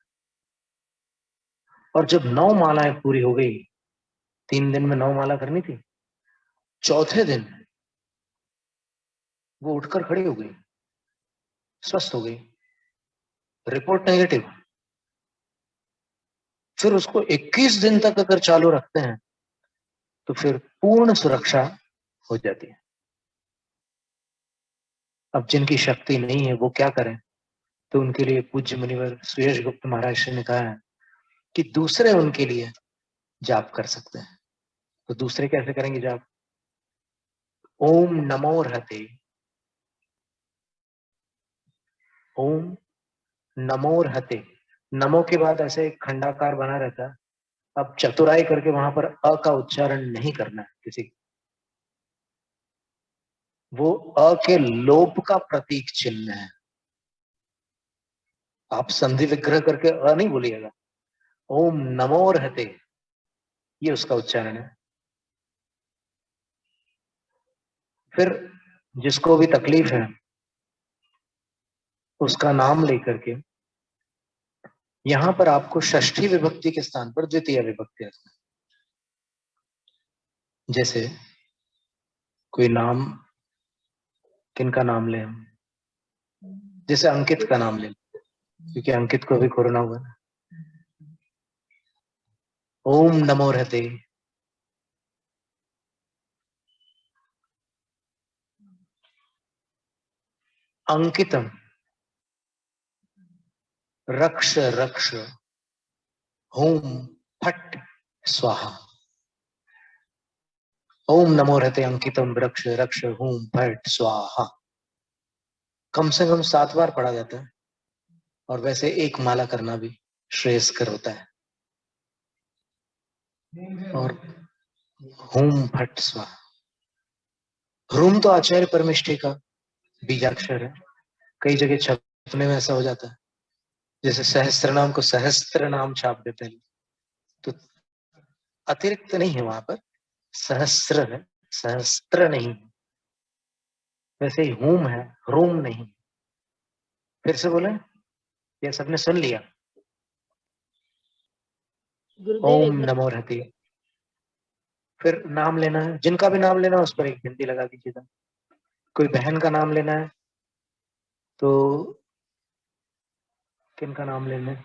और जब 9 मालाएं पूरी हो गई, 3 दिन में 9 माला करनी थी, चौथे दिन वो उठकर खड़ी हो गई, स्वस्थ हो गई, रिपोर्ट नेगेटिव। फिर उसको 21 दिन तक अगर चालू रखते हैं तो फिर पूर्ण सुरक्षा हो जाती है। अब जिनकी शक्ति नहीं है वो क्या करें, तो उनके लिए पूज्य मुनिवर सुयश गुप्त महाराज ने कहा है कि दूसरे उनके लिए जाप कर सकते हैं। तो दूसरे कैसे करेंगे जाप? ओम नमो रहते, ओम नमो रहते, नमो के बाद ऐसे एक खंडाकार बना रहता है। अब चतुराई करके वहां पर अ का उच्चारण नहीं करना है किसी, वो अ के लोप का प्रतीक चिन्ह है। आप संधि विग्रह करके अ नहीं बोलिएगा, ओम नमो रहते, ये उसका उच्चारण है। फिर जिसको भी तकलीफ है उसका नाम लेकर के यहां पर आपको षष्ठी विभक्ति के स्थान पर द्वितीय विभक्ति रखना है। जैसे कोई नाम, किनका नाम ले हम, जैसे अंकित का नाम ले, क्योंकि अंकित को भी कोरोना हुआ ना। ओम नमो रहते, अंकितम रक्ष रक्ष होम फट स्वाहा। ओम नमो रहते अंकितम रक्ष रक्ष होम फट स्वाहा। कम से कम 7 बार पढ़ा जाता है और वैसे एक माला करना भी श्रेयस्कर होता है। और होम फट स्वाहा, ह्रूम तो आचार्य परमिष्ठि का बीजाक्षर है। कई जगह छपने में ऐसा हो जाता है, जैसे सहस्त्र नाम को सहस्त्र नाम छाप देते हैं, तो अतिरिक्त नहीं है, वहां पर सहस्त्र है, सहस्त्र नहीं है। वैसे ही होम है, ह्रूम नहीं। फिर से बोले, ये सबने सुन लिया। गुरुदेव ओम एक बार नमो रहते, फिर नाम लेना है, जिनका भी नाम लेना है उस पर एक बिंदी लगा दीजिएगा। कोई बहन का नाम लेना है तो किनका नाम लेना है?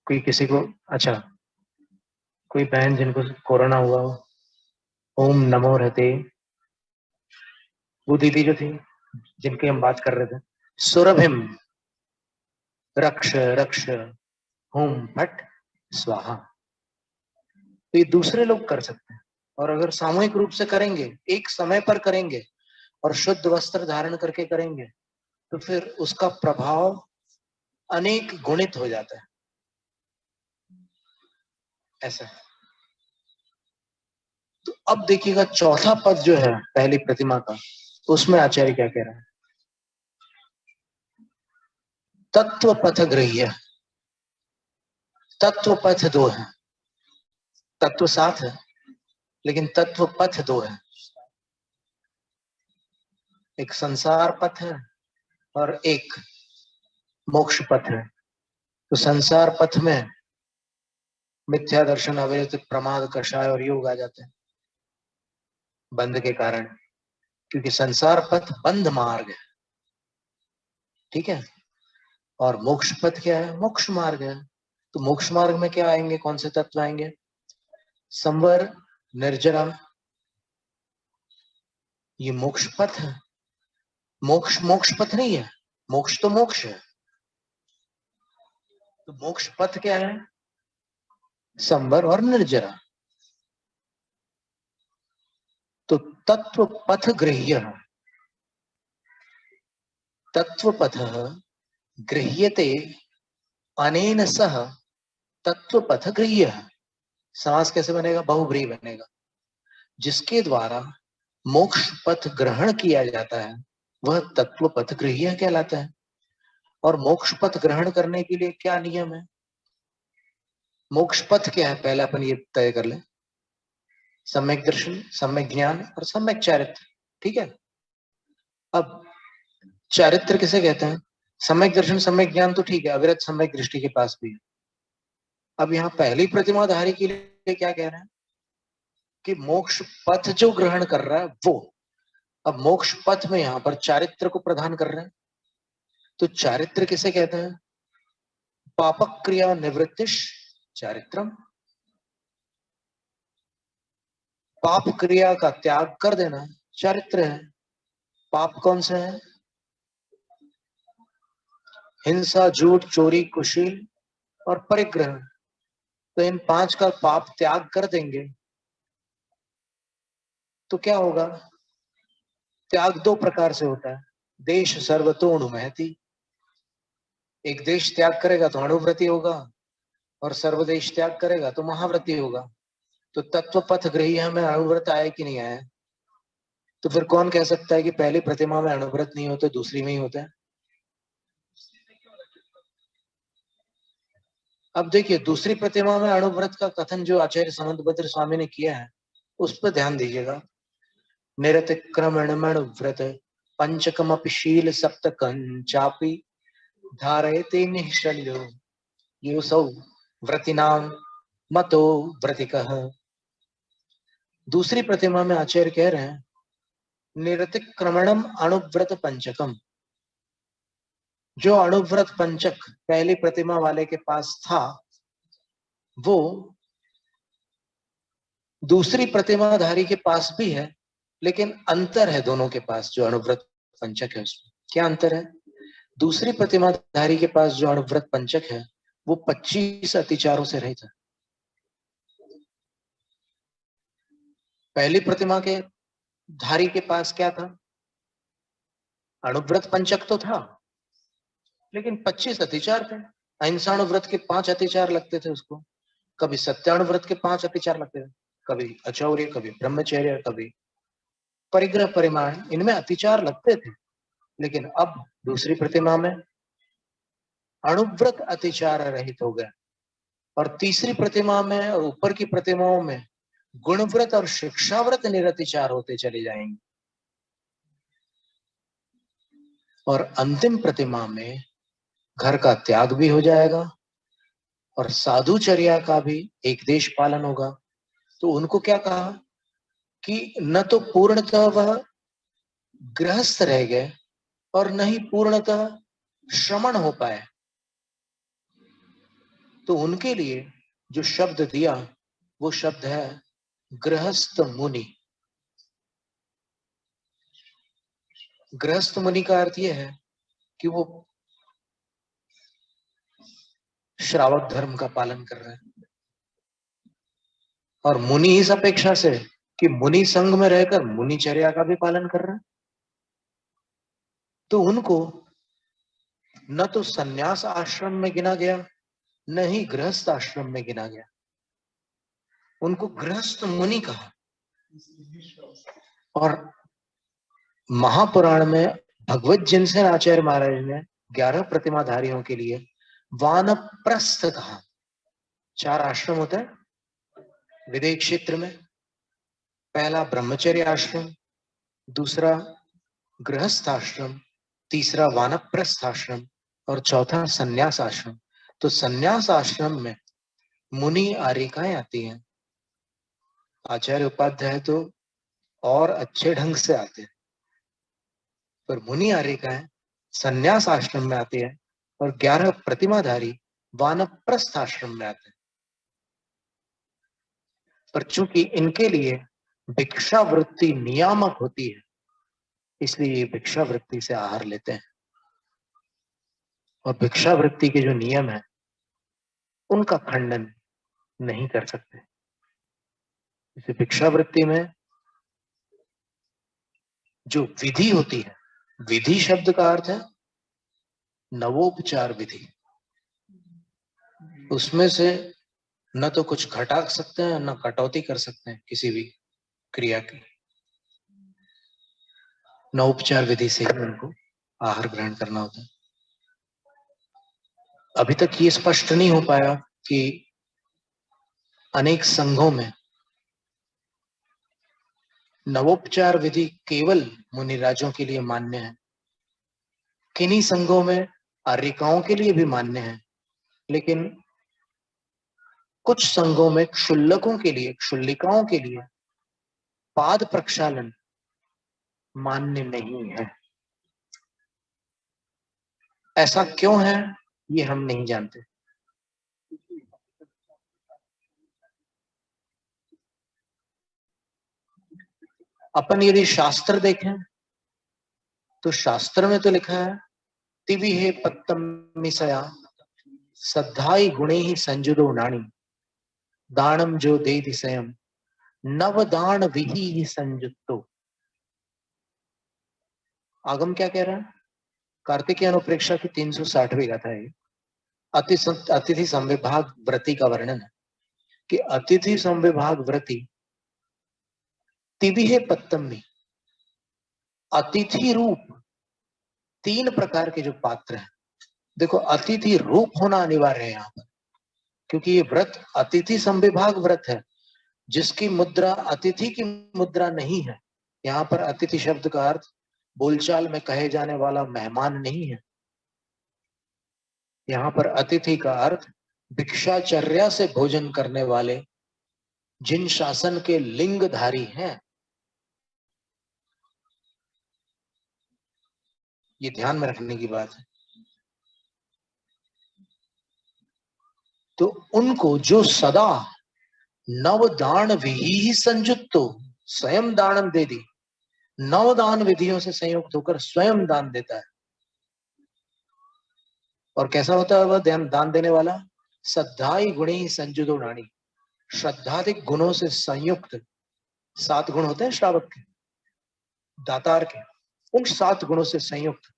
कोई किसी को, अच्छा, कोई बहन जिनको कोरोना हुआ हो, ओम नमो रहते, वो दीदी जो थी जिनकी हम बात कर रहे थे, सुरभिम रक्ष रक्ष होम फट स्वाहा। तो ये दूसरे लोग कर सकते हैं, और अगर सामूहिक रूप से करेंगे, एक समय पर करेंगे और शुद्ध वस्त्र धारण करके करेंगे, तो फिर उसका प्रभाव अनेक गुणित हो जाता है। ऐसा। तो अब देखिएगा चौथा पद जो है पहली प्रतिमा का, उसमें आचार्य क्या कह रहा है? तत्व पथ गृह्य। तत्व पथ दो है, तत्व साथ है लेकिन तत्व पथ दो है। एक संसार पथ है और एक मोक्ष पथ है। तो संसार पथ में मिथ्या दर्शन, अवैध प्रमाद, कषाय और योग आ जाते हैं बंध के कारण, क्योंकि संसार पथ बंध मार्ग है, ठीक है। और मोक्ष पथ क्या है? मोक्ष मार्ग है। तो मोक्ष मार्ग में क्या आएंगे, कौन से तत्व आएंगे? संवर, निर्जरा, ये मोक्ष पथ है। मोक्ष मोक्ष पथ नहीं है, मोक्ष तो मोक्ष है। तो मोक्ष पथ क्या है? संवर और निर्जरा। तो तत्व पथ गृह्य, तत्व पथ गृह्यते अनेन सह तत्व पथ गृह्य। समास कैसे बनेगा? बहुब्रीहि बनेगा। जिसके द्वारा मोक्ष पथ ग्रहण किया जाता है वह तत्व पथ गृह्य कहलाता है। और मोक्ष पथ ग्रहण करने के लिए क्या नियम है? मोक्ष पथ क्या है पहले अपन ये तय कर लें। सम्यक दर्शन, सम्यक ज्ञान और सम्यक चारित्र, ठीक है। अब चारित्र किसे कहते हैं? सम्यक दर्शन, सम्यक ज्ञान तो ठीक है, अविरत सम्यक दृष्टि के पास भी है। अब यहाँ पहली प्रतिमाधारी के लिए क्या कह रहे हैं कि मोक्ष पथ जो ग्रहण कर रहा है वो, अब मोक्ष पथ में यहां पर चारित्र को प्रदान कर रहे हैं। तो चारित्र किसे कहते हैं? पापक क्रिया निवृत्तिश चारित्रम। पाप क्रिया का त्याग कर देना चारित्र है। पाप कौन से हैं? हिंसा, झूठ, चोरी, कुशील और परिग्रह। तो इन 5 का पाप त्याग कर देंगे तो क्या होगा? त्याग 2 प्रकार से होता है। देश सर्वतोणु महति, एक देश त्याग करेगा तो अणुव्रति होगा और सर्वदेश त्याग करेगा तो महाव्रति होगा। तो तत्व पथ गृह्य में अणुव्रत आया कि नहीं आया? तो फिर कौन कह सकता है कि पहली प्रतिमा में अणुव्रत नहीं होते, दूसरी में ही होते हैं? अब देखिए दूसरी प्रतिमा में अणुव्रत का कथन जो आचार्य समंतभद्र स्वामी ने किया है उस पर ध्यान दीजिएगा। निरतिक्रमण व्रत पंचकमपि शील सप्तकं चापि धारयते निःशल्यो योऽसौ व्रतिनाम मतो व्रतिकः। दूसरी प्रतिमा में आचार्य कह रहे हैं निरतिक्रमणम अणुव्रत पंचकम। जो अणुव्रत पंचक पहली प्रतिमा वाले के पास था वो दूसरी प्रतिमाधारी के पास भी है, लेकिन अंतर है दोनों के पास। जो अणुव्रत पंचक है उसमें क्या अंतर है? दूसरी प्रतिमाधारी के पास जो अणुव्रत पंचक है वो 25 अतिचारों से रहित है। पहली प्रतिमा के धारी के पास क्या था? अणुव्रत पंचक तो था लेकिन 25 अतिचार थे। अहिंसाणुव्रत के 5 अतिचार लगते थे उसको, कभी सत्याणुव्रत के 5 अतिचार लगते थे, कभी अचौर्य, कभी ब्रह्मचर्य, कभी परिग्रह, परिमाण, इनमें अतिचार लगते थे। लेकिन अब दूसरी प्रतिमा में अणुव्रत अतिचार रहित हो गए और तीसरी प्रतिमा में और ऊपर की प्रतिमाओं में गुणव्रत और शिक्षाव्रत निरतिचार होते चले जाएंगे। और अंतिम प्रतिमा में घर का त्याग भी हो जाएगा और साधुचर्या का भी एक देश पालन होगा। तो उनको क्या कहा कि न तो पूर्णतः वह गृहस्थ रह गए और न ही पूर्णतः श्रमण हो पाए। तो उनके लिए जो शब्द दिया वो शब्द है गृहस्थ मुनि। गृहस्थ मुनि का अर्थ यह है कि वो श्रावक धर्म का पालन कर रहे हैं, और मुनि इस अपेक्षा से कि मुनि संघ में रहकर मुनिचर्या का भी पालन कर रहे हैं। तो उनको न तो सन्यास आश्रम में गिना गया न ही गृहस्थ आश्रम में गिना गया, उनको गृहस्थ मुनि कहा। और महापुराण में भगवत जिनसेन आचार्य महाराज ने 11 प्रतिमाधारियों के लिए वानप्रस्थ कहा। 4 आश्रम होते हैं विदेह क्षेत्र में। पहला ब्रह्मचर्य आश्रम, दूसरा गृहस्थ आश्रम, तीसरा वानप्रस्थ आश्रम और चौथा संन्यास आश्रम। तो संन्यास आश्रम में मुनि आर्यिकाएं आती हैं। आचार्य उपाध्याय तो और अच्छे ढंग से आते हैं, पर मुनि आर्यिकाएं संन्यास आश्रम में आती है और 11 प्रतिमाधारी वानप्रस्थ आश्रम में आते हैं। पर चूंकि इनके लिए भिक्षा वृत्ति नियामक होती है, इसलिए ये भिक्षा वृत्ति से आहार लेते हैं। और भिक्षा वृत्ति के जो नियम है उनका खंडन नहीं कर सकते। इसे भिक्षा वृत्ति में जो विधि होती है, विधि शब्द का अर्थ है नवोपचार विधि। उसमें से न तो कुछ घटा सकते हैं न कटौती कर सकते हैं किसी भी क्रिया की। नवोपचार विधि से ही उनको आहार ग्रहण करना होता है। अभी तक ये स्पष्ट नहीं हो पाया कि अनेक संघों में नवोपचार विधि केवल मुनिराजों के लिए मान्य है, किन्हीं संघों में आर्यिकाओं के लिए भी मान्य है, लेकिन कुछ संघों में क्षुल्लकों के लिए, क्षुल्लिकाओं के लिए पाद प्रक्षालन मान्य नहीं है। ऐसा क्यों है ये हम नहीं जानते। अपन यदि शास्त्र देखें तो शास्त्र में तो लिखा है तिविहे पत्तम मिसया सद्धाई गुणे ही संजुदो नाणी दानम जो दे दिशयम नव दान विधि ही संयुक्तो। आगम क्या कह रहा है? कार्तिकीय अनुप्रेक्षा की 360वीं गाथा है। अतिथि संविभाग व्रति का वर्णन है कि अतिथि संविभाग व्रति तिविहे पत्तम में अतिथि रूप 3 प्रकार के जो पात्र हैं। देखो, अतिथि रूप होना अनिवार्य है यहाँ पर, क्योंकि ये व्रत अतिथि संविभाग व्रत है जिसकी मुद्रा अतिथि की मुद्रा नहीं है। यहाँ पर अतिथि शब्द का अर्थ बोलचाल में कहे जाने वाला मेहमान नहीं है। यहाँ पर अतिथि का अर्थ भिक्षाचर्या से भोजन करने वाले जिन शासन के लिंगधारी हैं। ये ध्यान में रखने की बात है। तो उनको जो सदा नव दान विधि संयुक्तो, स्वयं दानम दे दी, 9 दान विधियों से संयुक्त होकर स्वयं दान देता है। और कैसा होता है वह दान देने वाला? श्रद्धाई गुणी संजुदो नाणी, श्रद्धाधिक गुणों से संयुक्त। 7 गुण होते हैं श्रावक के, दातार के, उन 7 गुणों से संयुक्त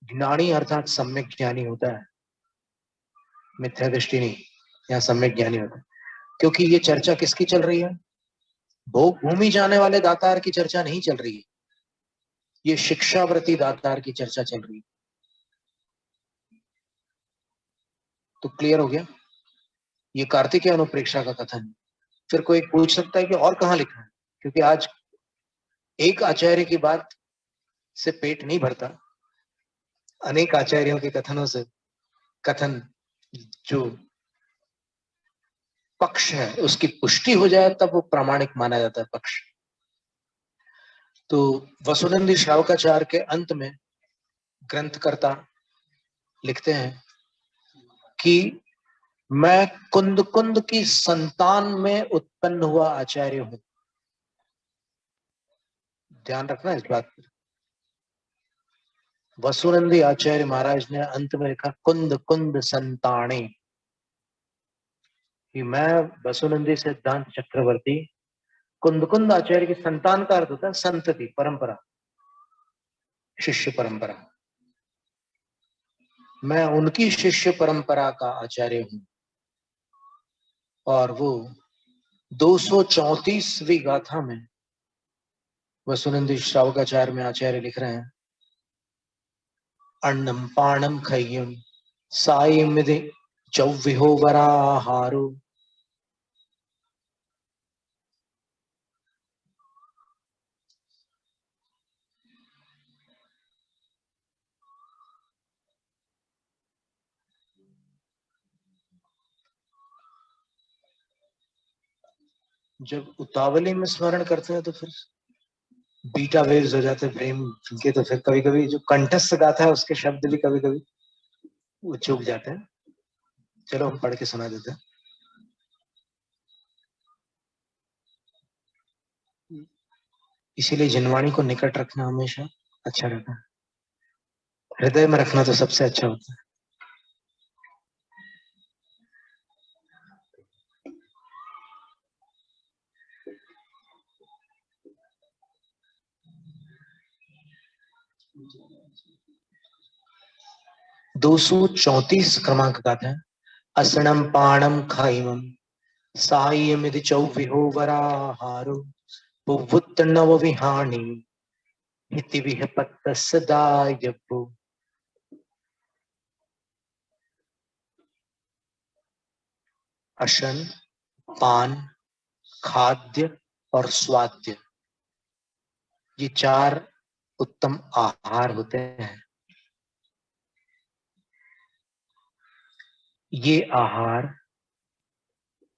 ज्ञानी अर्थात सम्यक ज्ञानी होता है। मिथ्या दृष्टि नहीं, यहाँ सम्यक ज्ञानी होता है। क्योंकि ये चर्चा किसकी चल रही है? भोग भूमि जाने वाले दातार की चर्चा नहीं चल रही है, ये शिक्षाव्रती दातार की चर्चा चल रही है। तो क्लियर हो गया? ये कार्तिकीय अनुप्रेक्षा का कथन। फिर कोई पूछ सकता है कि और कहाँ लिखा है, क्योंकि आज एक आचार्य की बात से पेट नहीं भरता, अनेक आचार्यों के कथनों से कथन जो पक्ष है उसकी पुष्टि हो जाए तब वो प्रामाणिक माना जाता है पक्ष। तो वसुनंदी श्रावकाचार्य के अंत में ग्रंथकर्ता लिखते हैं कि मैं कुंद कुंद की संतान में उत्पन्न हुआ आचार्य हूं। ध्यान रखना इस बात पर। वसुनंदी आचार्य महाराज ने अंत में लिखा कुंद कुंद संताने, कि मैं वसुनंदी सिद्धांत चक्रवर्ती कुंद कुंद आचार्य की संतान का अर्थ होता है संतति, परंपरा, शिष्य परंपरा। मैं उनकी शिष्य परंपरा का आचार्य हूं। और वो 234वीं गाथा में वसुनंदी श्रावकाचार्य में आचार्य लिख रहे हैं अन्नम पाणम खय्यम सायमिति चौविहो वराहारो। जब उतावली में स्मरण करते हैं तो फिर बीटा वेव्स हो जाते हैं ब्रेन के, तो फिर कभी कभी जो कंठस्थ गाथा है उसके शब्द भी कभी कभी वो चूक जाते हैं। चलो हम पढ़ के सुना देते हैं। इसीलिए जिनवाणी को निकट रखना हमेशा अच्छा रहता है, हृदय में रखना तो सबसे अच्छा होता है। दो सौ 34 क्रमांक गाथा है। असणम पाणम खाइमम सायमिति चौविहो वराहारो बुभुत नव विहाणी हिति विहपत्त सदायपो। अशन, पान, खाद्य और स्वाद्य, ये चार उत्तम आहार होते हैं। ये आहार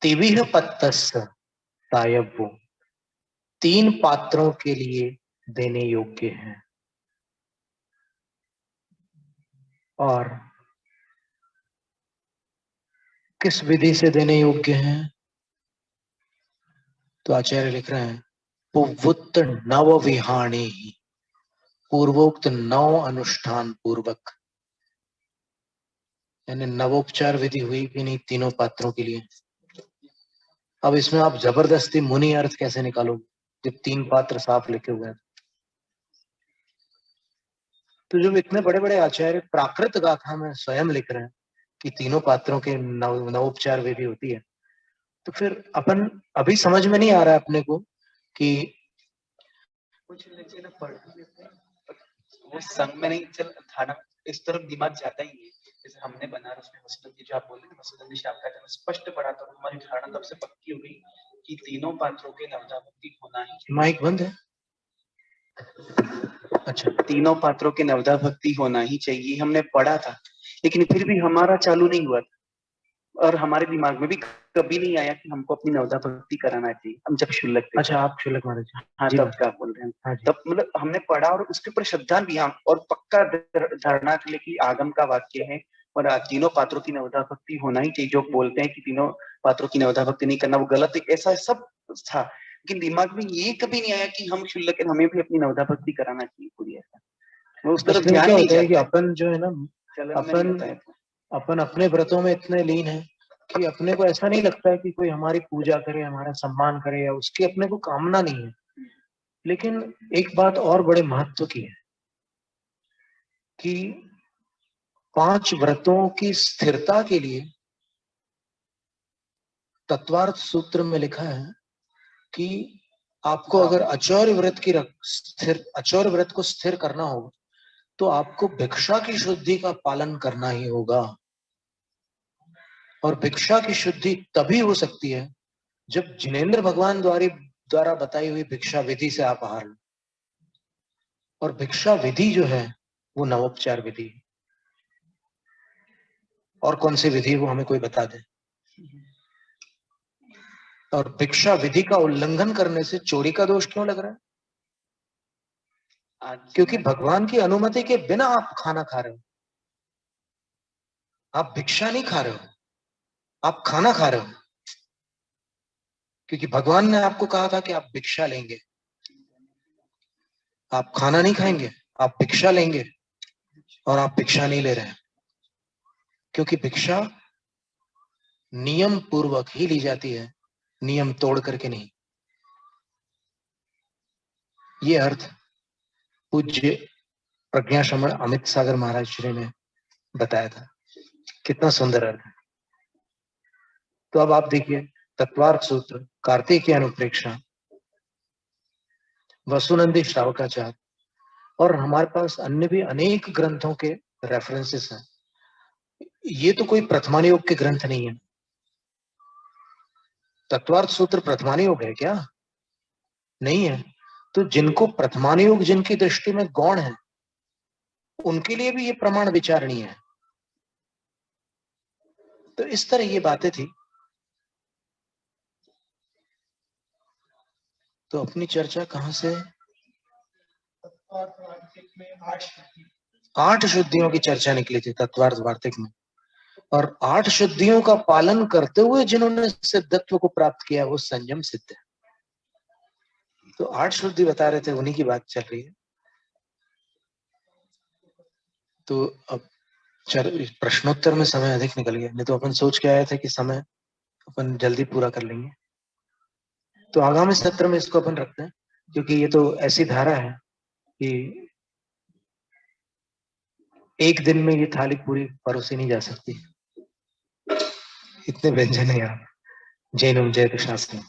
तिविह पत्तस्य तायब्बो, 3 पात्रों के लिए देने योग्य हैं। और किस विधि से देने योग्य हैं? तो आचार्य लिख रहे हैं पुवुत्त नव विहाणे ही, पूर्वोक्त 9 अनुष्ठान पूर्वक, यानी नवोपचार विधि हुई कि नहीं तीनों पात्रों के लिए। अब इसमें आप जबरदस्ती मुनि अर्थ कैसे निकालोगे जब 3 पात्र साफ लिखे हुए हैं? तो जब इतने बड़े बड़े आचार्य प्राकृत गाथा में स्वयं लिख रहे हैं कि तीनों पात्रों के नवोपचार विधि होती है, तो फिर अपन अभी समझ में नहीं आ रहा है अपने को कि कुछ नीचे ना पढ़ वो संग में नहीं चल थाना इस तरफ दिमाग जाता ही नहीं। जैसे हमने बनारस में वसुनंदी जो आप बोल रहे थे वसुनंदी श्रावकाचार्य में स्पष्ट पढ़ा तो हमारी धारणा तब से पक्की हो गई कि तीनों पात्रों के नवदा भक्ति होना ही चाहिए। माइक बंद है। अच्छा, तीनों पात्रों के नवदा भक्ति होना ही चाहिए हमने पढ़ा था, लेकिन फिर भी हमारा चालू नहीं हुआ था और हमारे दिमाग में भी कभी नहीं आया कि हमको अपनी नवदा भक्ति कराना चाहिए। हम जब शुल्लक थे। अच्छा आप शुल्लक महाराज। हाँ जी तब क्या बोल रहे हैं। हाँ जी। तब मतलब हमने पढ़ा और उसके ऊपर श्रद्धा भी हम और पक्का धारणा के लिए कि आगम का वाक्य है और तीनों पात्रों की नवदा भक्ति होना ही चाहिए। जो बोलते हैं कि तीनों पात्रों की नवदा भक्ति नहीं करना वो गलत है, ऐसा सब था, लेकिन दिमाग में ये कभी नहीं आया कि हम शुल्लक हमें भी अपनी नवदा भक्ति कराना चाहिए पूरी। ऐसा वो उस तरफ ध्यान क्या नहीं होता है कि जाता। अपन जो है ना, अपन अपने व्रतों में इतने लीन है कि अपने को ऐसा नहीं लगता है कि कोई हमारी पूजा करे, हमारा सम्मान करे, या उसकी अपने को कामना नहीं है। लेकिन एक बात और बड़े महत्व की है कि 5 व्रतों की स्थिरता के लिए तत्वार्थ सूत्र में लिखा है कि आपको अगर अचौर्य व्रत को स्थिर करना हो तो आपको भिक्षा की शुद्धि का पालन करना ही होगा। और भिक्षा की शुद्धि तभी हो सकती है जब जिनेंद्र भगवान द्वारा बताई हुई भिक्षा विधि से आप आहार लो। और भिक्षा विधि जो है वो नवोपचार विधि है। और कौन सी विधि वो हमें कोई बता दे। और भिक्षा विधि का उल्लंघन करने से चोरी का दोष क्यों लग रहा है? क्योंकि भगवान की अनुमति के बिना आप खाना खा रहे हो। आप भिक्षा नहीं खा रहे हो, आप खाना खा रहे हो, क्योंकि भगवान ने आपको कहा था कि आप भिक्षा लेंगे। आप खाना नहीं खाएंगे, आप भिक्षा लेंगे, और आप भिक्षा नहीं ले रहे हैं, क्योंकि भिक्षा नियम पूर्वक ही ली जाती है, नियम तोड़ करके नहीं। ये अर्थ पूज्य प्रज्ञा श्रमण अमित सागर महाराज श्री ने बताया था। कितना सुंदर अर्थ है। तो अब आप देखिए, तत्वार्थ सूत्र, कार्तिकीय अनुप्रेक्षा, वसुनंदी श्रावकाचार, और हमारे पास अन्य भी अनेक ग्रंथों के रेफरेंसेस हैं। ये तो कोई प्रथमानुयोग के ग्रंथ नहीं है। तत्वार्थ सूत्र प्रथमानुयोग है क्या? नहीं है। तो जिनको प्रथमानुयोग, जिनकी दृष्टि में गौण है, उनके लिए भी ये प्रमाण विचारणीय है। तो इस तरह ये बातें थी। तो अपनी चर्चा कहां से? में 8 शुद्धियों की चर्चा निकली थी तत्वार्थ वार्तिक में, और 8 शुद्धियों का पालन करते हुए जिन्होंने सिद्धत्व को प्राप्त किया वो संयम सिद्ध है। तो 8 शुद्धि बता रहे थे, उन्हीं की बात चल रही है। तो अब प्रश्नोत्तर में समय अधिक निकल गया, नहीं तो अपन सोच के आए थे कि समय अपन जल्दी पूरा कर लेंगे। तो आगामी सत्र में इसको अपन रखते हैं, क्योंकि ये तो ऐसी धारा है कि एक दिन में ये थाली पूरी परोसी नहीं जा सकती। इतने व्यंजन है यहाँ। जैनम जय शास्त्री।